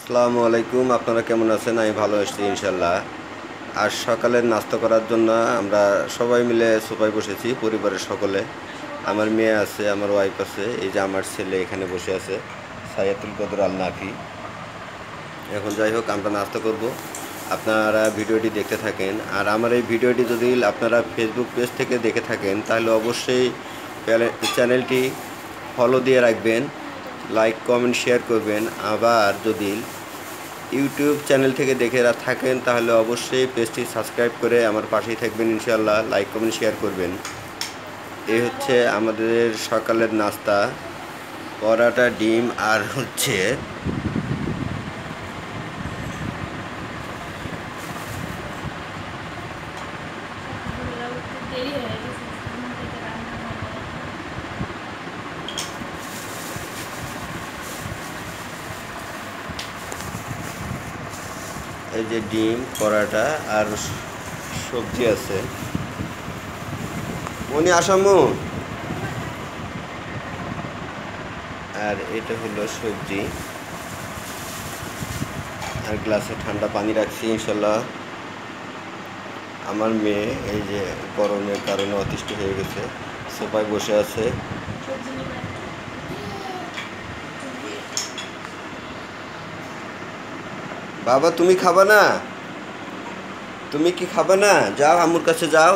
আসসালামু আলাইকুম। আপনারা কেমন আছেন? আমি ভালো আছি ইনশাল্লাহ। আজ সকালের নাস্তা করার জন্য আমরা সবাই মিলে সোফায় বসেছি, পরিবারের সকলে। আমার মেয়ে আছে, আমার ওয়াইফ আছে, এই যে আমার ছেলে এখানে বসে আছে, সাইয়াতুল কদর আল নাফি। এখন যাই হোক, আমরা নাস্তা করব। আপনারা ভিডিওটি দেখতে থাকেন। আর আমার এই ভিডিওটি যদি আপনারা ফেসবুক পেজ থেকে দেখে থাকেন, তাহলে অবশ্যই চ্যানেলটি ফলো দিয়ে রাখবেন, লাইক কমেন্ট শেয়ার করবেন। আবার যদি ইউটিউব চ্যানেল থেকে দেখে থাকেন, তাহলে অবশ্যই পেজটি সাবস্ক্রাইব করে আমার পাশেই থাকবেন ইনশাআল্লাহ, লাইক কমেন্ট শেয়ার করবেন। এই হচ্ছে আমাদের সকালের নাস্তা, পরোটা, ডিম আর হচ্ছে এই যে ডিম, পরোটা আর সবজি আছে। মনি আসামু। আর এটা হলো সবজি, আর গ্লাসে ঠান্ডা পানি রাখছি ইনশাল্লাহ। আমার মেয়ে এই যে গরমের কারণে অতিষ্ঠ হয়ে গেছে, সোফায় বসে আছে। বাবা তুমি খাবা না? তুমি কি খাবা না? যাও আম্মুর কাছে যাও।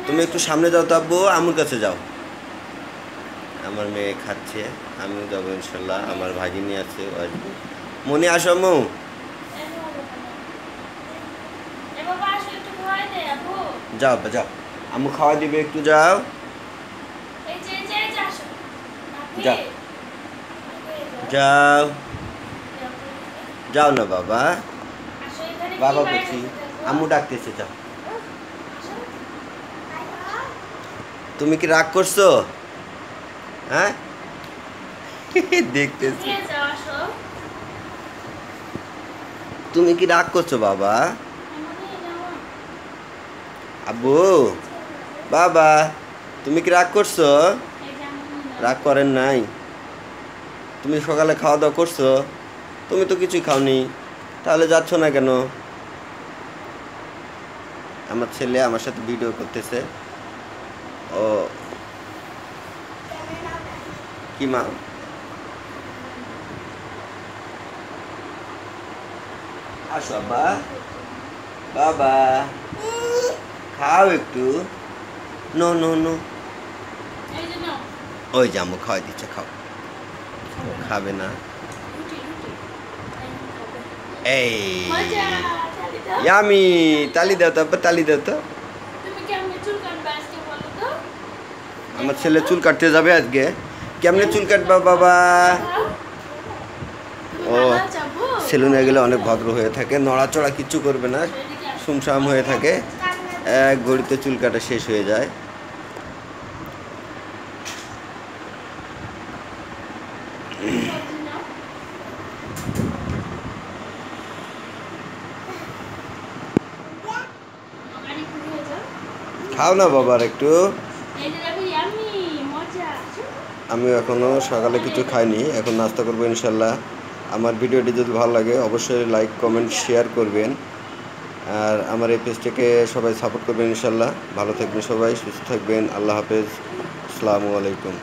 তুমি একটু সামনে যাও তো আব্বু, আম্মুর কাছে যাও। আমার মেয়ে খাচ্ছে, আমিও যাবো ইনশাল্লাহ। আমার ভাগিনী আছে, আসবো। মনি আসো আম্মু। যাও যাও, আম্মু খাওয়া দিবে, একটু যাও। যাও যাও যাও না বাবা, বাবা বলছি, আম্মু ডাকতেছে, যাও। তুমি কি রাগ করছো? হ্যাঁ দেখতেছি। তুমি কি রাগ করছো বাবা? আব্বু, বাবা, তুমি কি রাগ করছো? রাগ করেন নাই? তুমি সকালে খাওয়া দাওয়া করছো? তুমি তো কিছুই খাওনি, তাহলে যাচ্ছ না কেন? আমার ছেলে আমার সাথে ভিডিও করতেছে। ও কি মা, আসো আব্বা, বাবা খাও একটু। নো নো নো, ওই যে আম্মু খাওয়াই দিচ্ছে, খাও। খাবে না? এই ইয়ামি, তালি দাও তো আব্বা, তালি দাও তো। আমার ছেলে চুল কাটতে যাবে আজকে। কেমনে চুল কাটবা বাবা? ও সেলুনে গেলে অনেক ভদ্র হয়ে থাকে, নড়াচড়া কিচ্ছু করবে না, সুমসাম হয়ে থাকে, এক ঘড়িতে চুল কাটা শেষ হয়ে যায়। খাও না বাবার একটু। আমি এখনো সকালে কিছু খাইনি, এখন নাস্তা করবো ইনশাল্লাহ। আমার ভিডিওটি যদি ভালো লাগে অবশ্যই লাইক কমেন্ট শেয়ার করবেন, আর আমার এই পেজটাকে সবাই সাপোর্ট করবেন ইনশাল্লাহ। ভালো থাকবেন সবাই, সুস্থ থাকবেন। আল্লাহ হাফেজ, আসসালামু আলাইকুম।